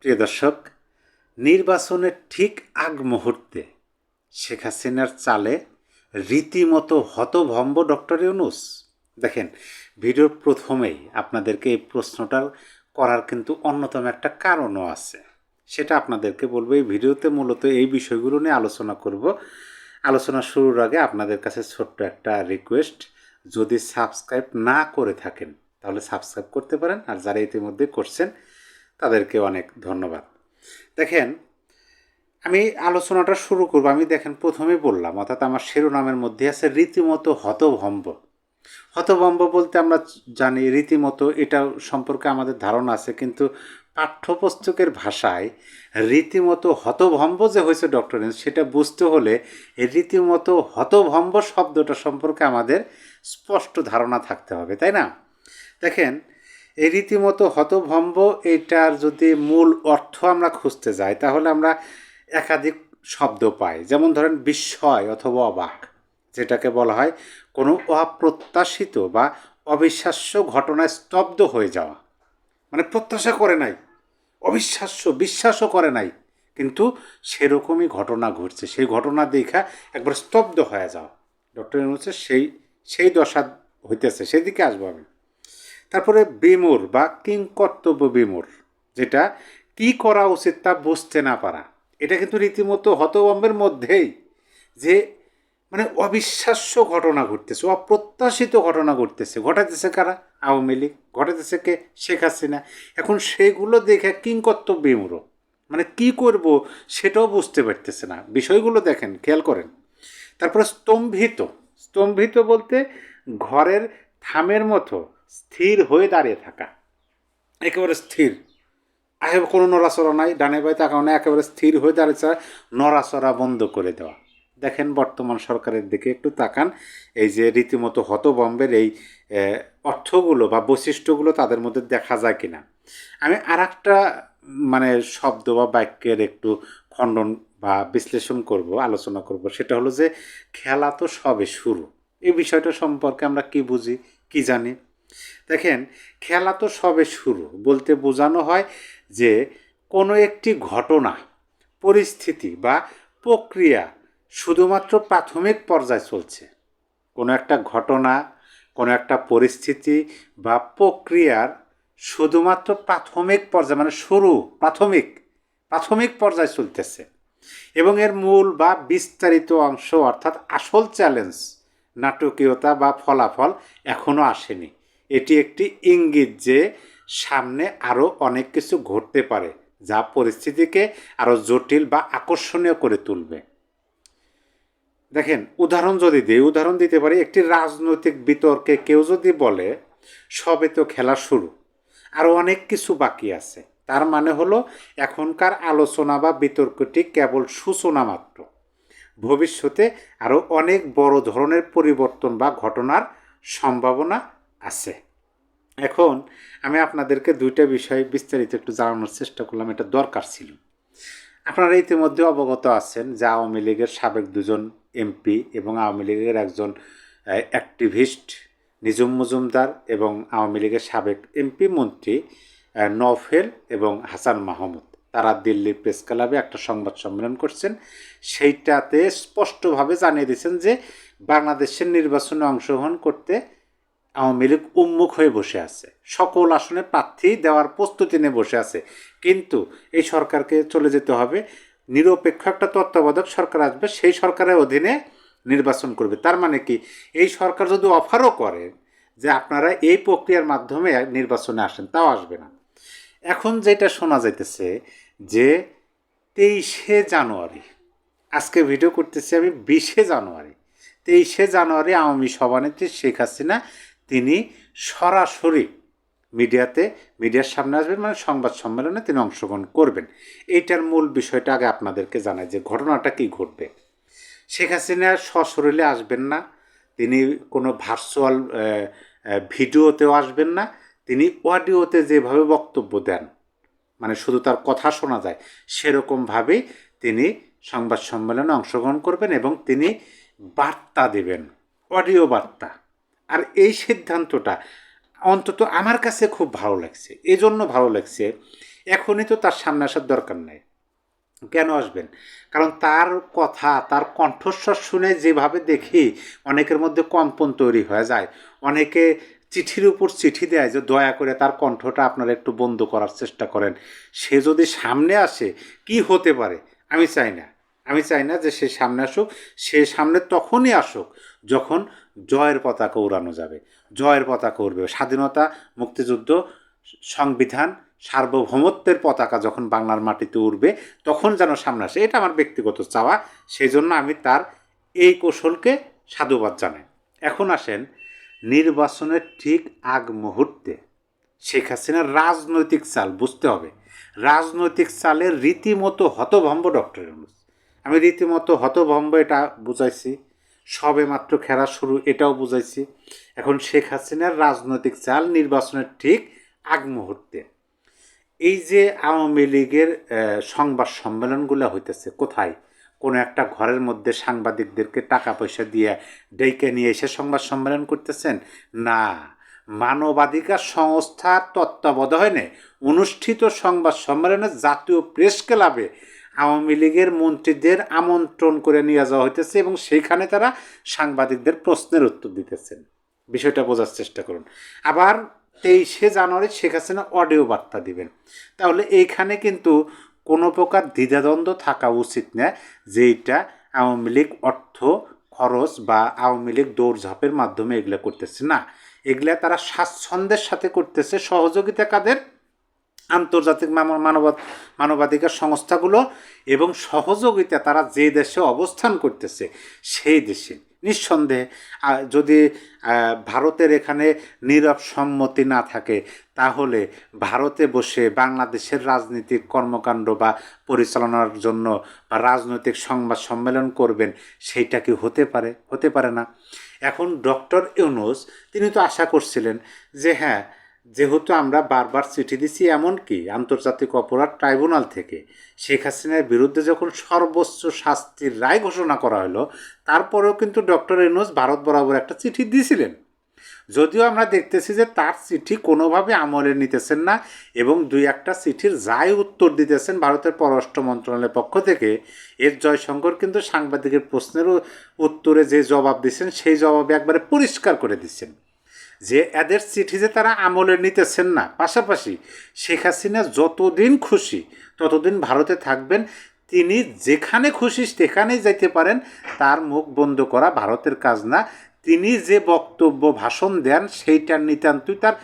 প্রিয় দর্শক, নির্বাচনের ঠিক আগ মুহূর্তে শেখ হাসিনার চালে রীতিমতো হতভম্ব ডক্টর ইউনূস। দেখেন, ভিডিওর প্রথমেই আপনাদেরকে এই প্রশ্নটা করার কিন্তু অন্যতম একটা কারণও আছে, সেটা আপনাদেরকে বলবো। এই ভিডিওতে মূলত এই বিষয়গুলো নিয়ে আলোচনা করব। আলোচনা শুরুর আগে আপনাদের কাছে ছোট্ট একটা রিকোয়েস্ট, যদি সাবস্ক্রাইব না করে থাকেন তাহলে সাবস্ক্রাইব করতে পারেন, আর যারা ইতিমধ্যে করছেন তাদেরকে অনেক ধন্যবাদ। দেখেন, আমি আলোচনাটা শুরু করব। আমি দেখেন প্রথমে বললাম, অর্থাৎ আমার শিরোনামের মধ্যে আছে রীতিমতো হতভম্ব। হতভম্ব বলতে আমরা জানি রীতিমতো, এটা সম্পর্কে আমাদের ধারণা আছে, কিন্তু পাঠ্যপুস্তকের ভাষায় রীতিমতো হতভম্ব যে হয়েছে ডক্টর ইউনূস, সেটা বুঝতে হলে এই রীতিমতো হতভম্ব শব্দটা সম্পর্কে আমাদের স্পষ্ট ধারণা থাকতে হবে, তাই না? দেখেন, এই রীতিমতো হতভম্ব, এটার যদি মূল অর্থ আমরা খুঁজতে যাই তাহলে আমরা একাধিক শব্দ পাই। যেমন ধরেন বিস্ময় অথবা অবাক, যেটাকে বলা হয় কোনো অপ্রত্যাশিত বা অবিশ্বাস্য ঘটনায় স্তব্ধ হয়ে যাওয়া, মানে প্রত্যাশা করে নাই, অবিশ্বাস্য, বিশ্বাসও করে নাই, কিন্তু সেরকমই ঘটনা ঘটছে, সেই ঘটনা দেখা একবার স্তব্ধ হয়ে যাওয়া। ডক্টর ইউনূসের সেই সেই দশা হইতেছে, সেদিকে আসবো আমি। তারপরে বিমূঢ় বা কিংকর্তব্য বিমূঢ়, যেটা কি করা উচিত তা বুঝতে না পারা। এটা কিন্তু রীতিমতো হতভম্বের মধ্যেই, যে মানে অবিশ্বাস্য ঘটনা ঘটতেছে, অপ্রত্যাশিত ঘটনা ঘটতেছে। ঘটাতেছে কারা? আওয়ামী লীগ। ঘটাতেছে কে? শেখ হাসিনা। এখন সেগুলো দেখে কিংকর্তব্য বিমূঢ়, মানে কি করব সেটাও বুঝতে পারতেছে না। বিষয়গুলো দেখেন, খেয়াল করেন। তারপরে স্তম্ভিত। স্তম্ভিত বলতে ঘরের থামের মতো স্থির হয়ে দাঁড়িয়ে থাকা, একেবারে স্থির, কোনো নড়াচড়া নাই, ডানে বাই তাকাও না, একেবারে স্থির হয়ে দাঁড়িয়েছে, নড়াচড়া বন্ধ করে দেওয়া। দেখেন বর্তমান সরকারের দিকে একটু তাকান, এই যে রীতিমতো হতভম্বের এই অর্থগুলো বা বৈশিষ্ট্যগুলো তাদের মধ্যে দেখা যায় কিনা। আমি আর একটা মানে শব্দ বা বাক্যের একটু খণ্ডন বা বিশ্লেষণ করব, আলোচনা করব। সেটা হলো যে খেলা তো সবে শুরু। এই বিষয়টা সম্পর্কে আমরা কি বুঝি, কি জানি? দেখেন, খেলা তো সবে শুরু বলতে বোঝানো হয় যে কোনো একটি ঘটনা, পরিস্থিতি বা প্রক্রিয়া শুধুমাত্র প্রাথমিক পর্যায়ে চলছে। কোনো একটা ঘটনা, কোনো একটা পরিস্থিতি বা প্রক্রিয়ার শুধুমাত্র প্রাথমিক পর্যায়ে, মানে শুরু, প্রাথমিক প্রাথমিক পর্যায়ে চলতেছে, এবং এর মূল বা বিস্তারিত অংশ অর্থাৎ আসল চ্যালেঞ্জ, নাটকীয়তা বা ফলাফল এখনও আসেনি। এটি একটি ইঙ্গিত যে সামনে আরও অনেক কিছু ঘটতে পারে, যা পরিস্থিতিকে আরও জটিল বা আকর্ষণীয় করে তুলবে। দেখেন, উদাহরণ যদি দিই, উদাহরণ দিতে পারি, একটি রাজনৈতিক বিতর্কে কেউ যদি বলে সবে তো খেলা শুরু, আরও অনেক কিছু বাকি আছে, তার মানে হলো এখনকার আলোচনা বা বিতর্কটি কেবল সূচনা মাত্র, ভবিষ্যতে আরও অনেক বড় ধরনের পরিবর্তন বা ঘটনার সম্ভাবনা আছে। এখন আমি আপনাদেরকে দুইটা বিষয় বিস্তারিত একটু জানানোর চেষ্টা করলাম, এটা দরকার ছিল। আপনারা ইতিমধ্যে অবগত আছেন যে আওয়ামী লীগের সাবেক দুজন এমপি এবং আওয়ামী লীগের একজন অ্যাক্টিভিস্ট নিঝুম মজুমদার এবং আওয়ামী লীগের সাবেক এমপি মন্ত্রী নওফেল এবং হাসান মাহমুদ, তারা দিল্লির প্রেস ক্লাবে একটা সংবাদ সম্মেলন করছেন। সেইটাতে স্পষ্টভাবে জানিয়ে দিয়েছেন যে বাংলাদেশের নির্বাচনে অংশগ্রহণ করতে আওয়ামী লীগ উন্মুখ হয়ে বসে আছে, সকল আসনে প্রার্থী দেওয়ার প্রস্তুতি নিয়ে বসে আছে, কিন্তু এই সরকারকে চলে যেতে হবে, নিরপেক্ষ একটা তত্ত্বাবধায়ক সরকার আসবে, সেই সরকারের অধীনে নির্বাচন করবে। তার মানে কি, এই সরকার যদি অফারও করে যে আপনারা এই প্রক্রিয়ার মাধ্যমে নির্বাচনে আসেন, তাও আসবে না। এখন যেটা শোনা যাইতেছে যে 23শে জানুয়ারি, আজকে ভিডিও করতেছি আমি 20শে জানুয়ারি, 23শে জানুয়ারি আওয়ামী সভানেত্রী শেখ হাসিনা তিনি সরাসরি মিডিয়ার সামনে আসবেন, মানে সংবাদ সম্মেলনে তিনি অংশগ্রহণ করবেন। এইটার মূল বিষয়টা আগে আপনাদেরকে জানাই যে ঘটনাটা কি ঘটবে। শেখ হাসিনা সশরীরে আসবেন না, তিনি কোনো ভার্চুয়াল ভিডিওতেও আসবেন না, তিনি অডিওতে যেভাবে বক্তব্য দেন, মানে শুধু তার কথা শোনা যায়, সেরকমভাবেই তিনি সংবাদ সম্মেলনে অংশগ্রহণ করবেন এবং তিনি বার্তা দেবেন, অডিও বার্তা। আর এই সিদ্ধান্তটা অন্তত আমার কাছে খুব ভালো লাগছে। এজন্য ভালো লাগছে, এখনই তো তার সামনে আসার দরকার নেই। কেন আসবেন? কারণ তার কথা, তার কণ্ঠস্বর শুনে যেভাবে দেখি অনেকের মধ্যে কম্পন তৈরি হয়ে যায়। অনেকে চিঠির উপর চিঠি দেয় যে দয়া করে তার কণ্ঠটা আপনারা একটু বন্ধ করার চেষ্টা করেন। সে যদি সামনে আসে কি হতে পারে? আমি চাই না। আমি চাই না যে সে সামনে আসুক। সে সামনে তখনই আসুক যখন জয়ের পতাকা উড়ানো যাবে। জয়ের পতাকা উড়বে। স্বাধীনতা, মুক্তিযুদ্ধ, সংবিধান, সার্বভৌমত্বের পতাকা যখন বাংলার মাটিতে উঠবে তখন যেন সামনে আসে। এটা আমার ব্যক্তিগত চাওয়া। সেই জন্য আমি তার এই কৌশলকে সাধুবাদ জানাই। এখন আসেন নির্বাচনের ঠিক আগ মুহূর্তে শেখ হাসিনার রাজনৈতিক চাল বুঝতে হবে। রাজনৈতিক চালের রীতিমতো হতভম্ব ডক্টর ইউনূস। আমি রীতিমতো হতভম্ব এটা বুঝাইছি, সবে মাত্র খেলা শুরু এটাও বুঝাইছি। এখন শেখ হাসিনার রাজনৈতিক চাল নির্বাচনের ঠিক আগ মুহূর্তে এই যে আওয়ামী লীগের সংবাদ সম্মেলনগুলো হইতেছে কোথায়? কোনো একটা ঘরের মধ্যে সাংবাদিকদেরকে টাকা পয়সা দিয়ে ডেকে নিয়ে এসে সংবাদ সম্মেলন করতেছেন? না, মানবাধিকার সংস্থার তত্ত্বাবধানে অনুষ্ঠিত সংবাদ সম্মেলনে জাতীয় প্রেস ক্লাবে আওয়ামী লীগের মন্ত্রীদের আমন্ত্রণ করে নিয়ে যাওয়া হইতেছে এবং সেইখানে তারা সাংবাদিকদের প্রশ্নের উত্তর দিতেছেন। বিষয়টা বোঝার চেষ্টা করুন। আবার 23শে জানুয়ারি শেখ হাসিনা অডিও বার্তা দিবেন। তাহলে এইখানে কিন্তু কোনো প্রকার দ্বিধাদ্বন্দ্ব থাকা উচিত না যে এটা আওয়ামী লীগ অর্থ খরচ বা আওয়ামী লীগ দৌড়ঝাঁপের মাধ্যমে এগুলো করতেছে না। এগুলা তারা স্বাচ্ছন্দ্যের সাথে করতেছে। সহযোগিতা কাদের? আন্তর্জাতিক মানবাধিকার সংস্থাগুলো এবং সহযোগিতা তারা যে দেশে অবস্থান করতেছে সেই দেশে। নিঃসন্দেহে যদি ভারতের এখানে নীরব সম্মতি না থাকে তাহলে ভারতে বসে বাংলাদেশের রাজনীতিক কর্মকাণ্ড বা পরিচালনার জন্য বা রাজনৈতিক সংবাদ সম্মেলন করবেন, সেইটা কি হতে পারে? হতে পারে না। এখন ডক্টর ইউনূস তিনি তো আশা করছিলেন যে হ্যাঁ, যেহেতু আমরা বারবার চিঠি দিছি, এমনকি আন্তর্জাতিক অপরাধ ট্রাইব্যুনাল থেকে শেখ হাসিনার বিরুদ্ধে যখন সর্বোচ্চ শাস্তির রায় ঘোষণা করা হলো তারপরেও কিন্তু ডক্টর ইউনূস ভারত বরাবর একটা চিঠি দিয়েছিলেন। যদিও আমরা দেখতেছি যে তার চিঠি কোনোভাবে আমলে নিতেছেন না এবং দুই একটা চিঠির যাই উত্তর দিতেছেন ভারতের পররাষ্ট্র মন্ত্রণালয়ের পক্ষ থেকে। এর জয়শঙ্কর কিন্তু সাংবাদিকের প্রশ্নের উত্তরে যে জবাব দিচ্ছেন সেই জবাবে একবারে পরিষ্কার করে দিচ্ছেন যে এদের চিঠি যে তারা আমলে নিতেছেন না। পাশাপাশি শেখ হাসিনা যতদিন খুশি ততদিন ভারতে থাকবেন, তিনি যেখানে খুশি সেখানেই যাইতে পারেন, তার মুখ বন্ধ করা ভারতের কাজ না। তিনি যে বক্তব্য ভাষণ দেন সেইটার নিতান্তই তার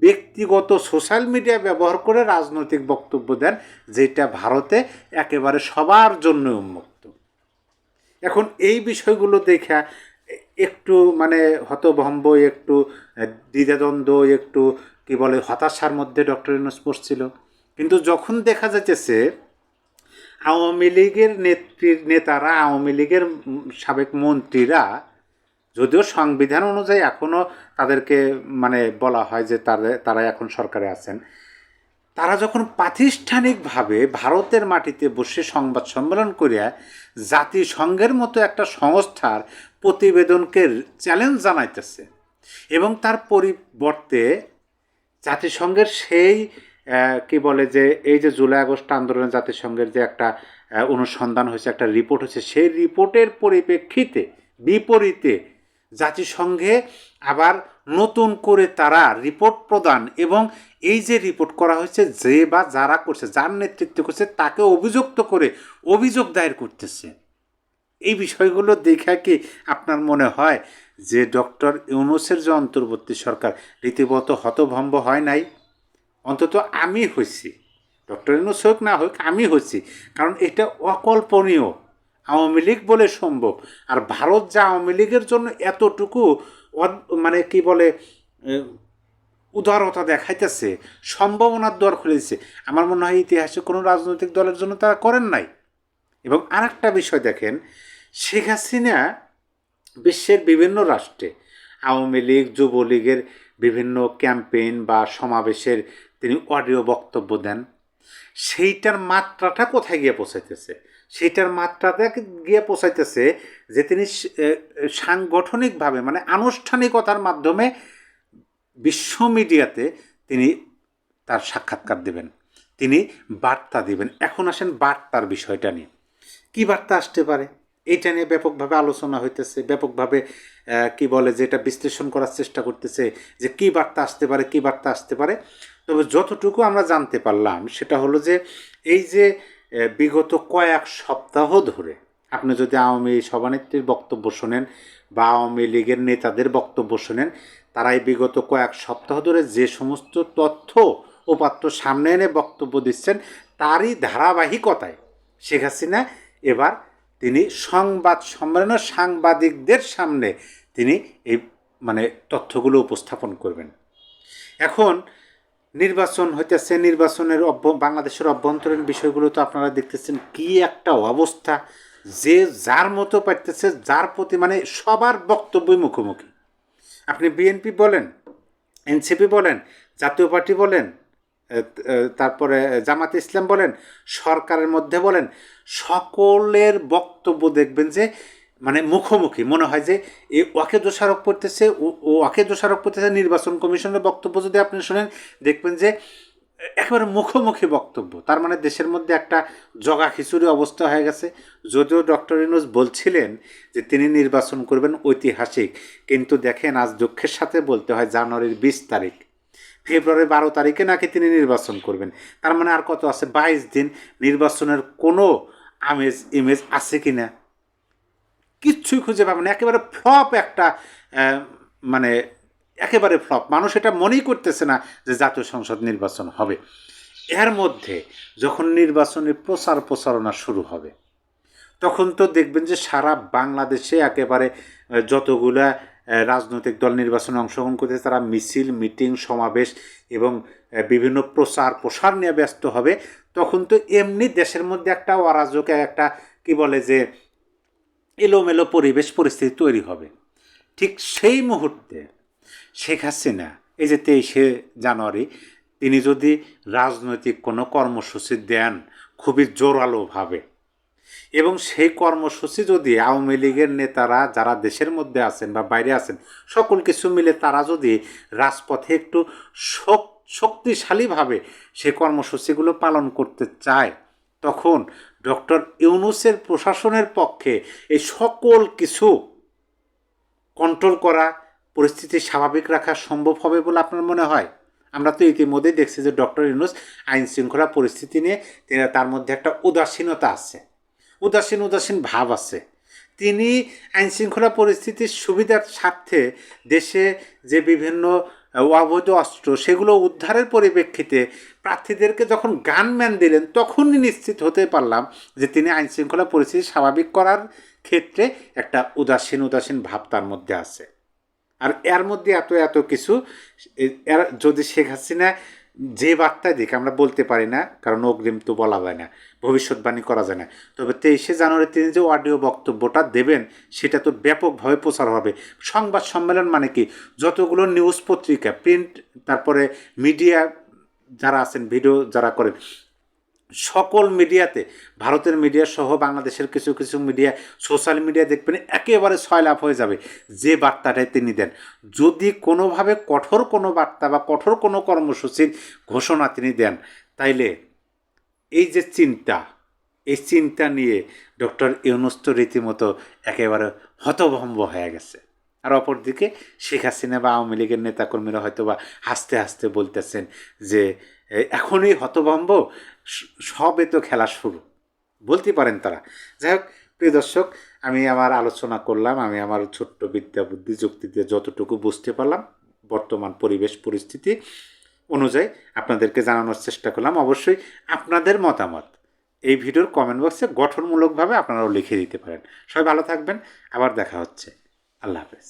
ব্যক্তিগত সোশ্যাল মিডিয়া ব্যবহার করে রাজনৈতিক বক্তব্য দেন, যেটা ভারতে একেবারে সবার জন্য উন্মুক্ত। এখন এই বিষয়গুলো দেখা একটু মানে হতভম্ব, একটু দ্বিধাদ্বন্দ্ব, একটু কি বলে হতাশার মধ্যে ডক্টর ইউনূস পড়ছিল। কিন্তু যখন দেখা যাচ্ছে আওয়ামী লীগের নেতারা, আওয়ামী লীগের সাবেক মন্ত্রীরা, যদিও সংবিধান অনুযায়ী এখনও তাদেরকে মানে বলা হয় যে তারা এখন সরকারে আছেন, তারা যখন প্রাতিষ্ঠানিকভাবে ভারতের মাটিতে বসে সংবাদ সম্মেলন করিয়া জাতিসংঘের মতো একটা সংস্থার প্রতিবেদনকে চ্যালেঞ্জ জানাইতেছে এবং তার পরিবর্তে জাতিসংঘের সেই কি বলে যে এই যে জুলাই আগস্ট আন্দোলনে জাতিসংঘের যে একটা অনুসন্ধান হয়েছে, একটা রিপোর্ট হয়েছে, সেই রিপোর্টের পরিপ্রেক্ষিতে বিপরীতে জাতিসংঘে আবার নতুন করে তারা রিপোর্ট প্রদান এবং এই যে রিপোর্ট করা হয়েছে যে বা যারা করছে, যার নেতৃত্ব করছে তাকে অভিযুক্ত করে অভিযোগ দায়ের করতেছে। এই বিষয়গুলো দেখে কি আপনার মনে হয় যে ডক্টর ইউনূসের যে অন্তর্বর্তী সরকার রীতিমতো হতভম্ব হয় নাই? অন্তত আমি হয়েছি, ডক্টর ইউনূস হোক না হোক আমি হয়েছি, কারণ এটা অকল্পনীয় আওয়ামী লীগ বলে সম্ভব। আর ভারত যা আওয়ামী লীগের জন্য এতটুকু মানে কি বলে উদারতা দেখাইতেছে, সম্ভাবনার দ্বার খুলেছে, আমার মনে হয় ইতিহাসে কোনো রাজনৈতিক দলের জন্য তারা করেন নাই। এবং আর একটা বিষয় দেখেন, শেখ হাসিনা বিশ্বের বিভিন্ন রাষ্ট্রে আওয়ামী লীগ যুবলীগের বিভিন্ন ক্যাম্পেইন বা সমাবেশের তিনি অডিও বক্তব্য দেন। সেইটার মাত্রাটা কোথায় গিয়ে পৌঁছাইতেছে? সেইটার মাত্রাটা গিয়ে পৌঁছাইতেছে যে তিনি সাংগঠনিকভাবে মানে আনুষ্ঠানিকতার মাধ্যমে বিশ্ব মিডিয়াতে তিনি তার সাক্ষাৎকার দেবেন, তিনি বার্তা দিবেন। এখন আসেন বার্তার বিষয়টা নিয়ে, কী বার্তা আসতে পারে এইটা নিয়ে ব্যাপকভাবে আলোচনা হইতেছে, ব্যাপকভাবে কি বলে যে এটা বিশ্লেষণ করার চেষ্টা করতেছে যে কী বার্তা আসতে পারে, কী বার্তা আসতে পারে। তবে যতটুকু আমরা জানতে পারলাম সেটা হলো যে এই যে বিগত কয়েক সপ্তাহ ধরে আপনি যদি আওয়ামী সভানেত্রীর বক্তব্য শোনেন বা আওয়ামী লীগের নেতাদের বক্তব্য শোনেন, তারা এই বিগত কয়েক সপ্তাহ ধরে যে সমস্ত তথ্য উপাত্ত সামনে এনে বক্তব্য দিচ্ছেন, তারই ধারাবাহিকতায় শেখ হাসিনা এবার তিনি সংবাদ সম্মেলনে সাংবাদিকদের সামনে তিনি এই মানে তথ্যগুলো উপস্থাপন করবেন। এখন নির্বাচন হইতেছে, নির্বাচনের বাংলাদেশের অভ্যন্তরীণ বিষয়গুলো তো আপনারা দেখতেছেন কি একটা অবস্থা, যে যার মতো পাইতেছে, যার প্রতি মানে সবার বক্তব্যই মুখোমুখি। আপনি বিএনপি বলেন, এনসিপি বলেন, জাতীয় পার্টি বলেন, তারপরে জামাতে ইসলাম বলেন, সরকারের মধ্যে বলেন, সকলের বক্তব্য দেখবেন যে মানে মুখোমুখি। মনে হয় যে ওকে দোষারোপ করতেছে, ওকে দোষারোপ করতেছে। নির্বাচন কমিশনের বক্তব্য যদি আপনি শোনেন, দেখবেন যে একেবারে মুখোমুখি বক্তব্য। তার মানে দেশের মধ্যে একটা জগা খিচুড়ি অবস্থা হয়ে গেছে। যদিও ডক্টর ইউনূস বলছিলেন যে তিনি নির্বাচন করবেন ঐতিহাসিক, কিন্তু দেখেন আজ দুঃখের সাথে বলতে হয় জানুয়ারির 20 তারিখ, ফেব্রুয়ারি 12 তারিখে নাকি তিনি নির্বাচন করবেন। তার মানে আর কত আছে? 22 দিন। নির্বাচনের কোনো আমেজ ইমেজ আছে কি না কিচ্ছুই খুঁজে পাবেন। একেবারে ফ্লপ একটা মানে একেবারে ফ্লপ। মানুষ এটা মনেই করতেছে না যে জাতীয় সংসদ নির্বাচন হবে। এর মধ্যে যখন নির্বাচনের প্রচারণা শুরু হবে, তখন তো দেখবেন যে সারা বাংলাদেশে একেবারে যতগুলা রাজনৈতিক দল নির্বাচনে অংশগ্রহণ করতে তারা মিছিল, মিটিং, সমাবেশ এবং বিভিন্ন প্রসার নিয়ে ব্যস্ত হবে। তখন তো এমনি দেশের মধ্যে একটা অরাজক, একটা কি বলে যে এলোমেলো পরিস্থিতি তৈরি হবে। ঠিক সেই মুহূর্তে শেখ হাসিনা এই যে 23শে জানুয়ারি তিনি যদি রাজনৈতিক কোনো কর্মসূচি দেন খুবই জোরালোভাবে, এবং সেই কর্মসূচি যদি আওয়ামী লীগের নেতারা যারা দেশের মধ্যে আছেন বা বাইরে আছেন সকল কিছু মিলে তারা যদি রাজপথে একটু শক্তিশালীভাবে সেই কর্মসূচিগুলো পালন করতে চায়, তখন ডক্টর ইউনূসের প্রশাসনের পক্ষে এই সকল কিছু কন্ট্রোল করা, পরিস্থিতি স্বাভাবিক রাখা সম্ভব হবে বলে আপনার মনে হয়? আমরা তো ইতিমধ্যেই দেখছি যে ডক্টর ইউনূস আইন শৃঙ্খলা পরিস্থিতি নিয়ে তার মধ্যে একটা উদাসীনতা আছে, উদাসীন ভাব আছে। তিনি আইন শৃঙ্খলা পরিস্থিতির সুবিধার স্বার্থে দেশে যে বিভিন্ন অবৈধ অস্ত্র সেগুলো উদ্ধারের পরিপ্রেক্ষিতে প্রার্থীদেরকে যখন গানম্যান দিলেন, তখনই নিশ্চিত হতে পারলাম যে তিনি আইন শৃঙ্খলা পরিস্থিতি স্বাভাবিক করার ক্ষেত্রে একটা উদাসীন ভাব তার মধ্যে আছে। আর এর মধ্যে এত কিছু এর যদি শেখ হাসিনা যে বার্তায় দিক আমরা বলতে পারি না, কারণ অগ্রিম তো বলা যায় না, ভবিষ্যৎবাণী করা যায় না। তবে 23শে জানুয়ারি তিনি যে অডিও বক্তব্যটা দেবেন সেটা তো ব্যাপকভাবে প্রচার হবে। সংবাদ সম্মেলন মানে কি, যতগুলো নিউজ পত্রিকা, প্রিন্ট, তারপরে মিডিয়া যারা আছেন, ভিডিও যারা করেন, সকল মিডিয়াতে, ভারতের মিডিয়া সহ বাংলাদেশের কিছু মিডিয়া, সোশ্যাল মিডিয়া দেখবেন একেবারে ছয়লাভ হয়ে যাবে যে বার্তাটাই তিনি দেন। যদি কোনোভাবে কঠোর কোনো বার্তা বা কঠোর কোনো কর্মসূচির ঘোষণা তিনি দেন, তাইলে এই যে এই চিন্তা নিয়ে ডক্টর ইউনূস তো রীতিমতো একেবারে হতভম্ব হয়ে গেছে। আর অপরদিকে শেখ হাসিনা বা আওয়ামী লীগের নেতাকর্মীরা হয়তো বা হাসতে বলতেছেন যে এখনই হতভম্ব, সবে তো খেলা শুরু, বলতে পারেন তারা। যাই হোক প্রিয় দর্শক, আমি আমার আলোচনা করলাম, আমি আমার ছোট্ট বিদ্যা বুদ্ধি যুক্তি দিয়ে যতটুকু বুঝতে পারলাম বর্তমান পরিবেশ পরিস্থিতি অনুযায়ী আপনাদেরকে জানানোর চেষ্টা করলাম। অবশ্যই আপনাদের মতামত এই ভিডিওর কমেন্ট বক্সে গঠনমূলকভাবে আপনারাও লিখে দিতে পারেন। সবাই ভালো থাকবেন, আবার দেখা হচ্ছে। আল্লাহ হাফেজ।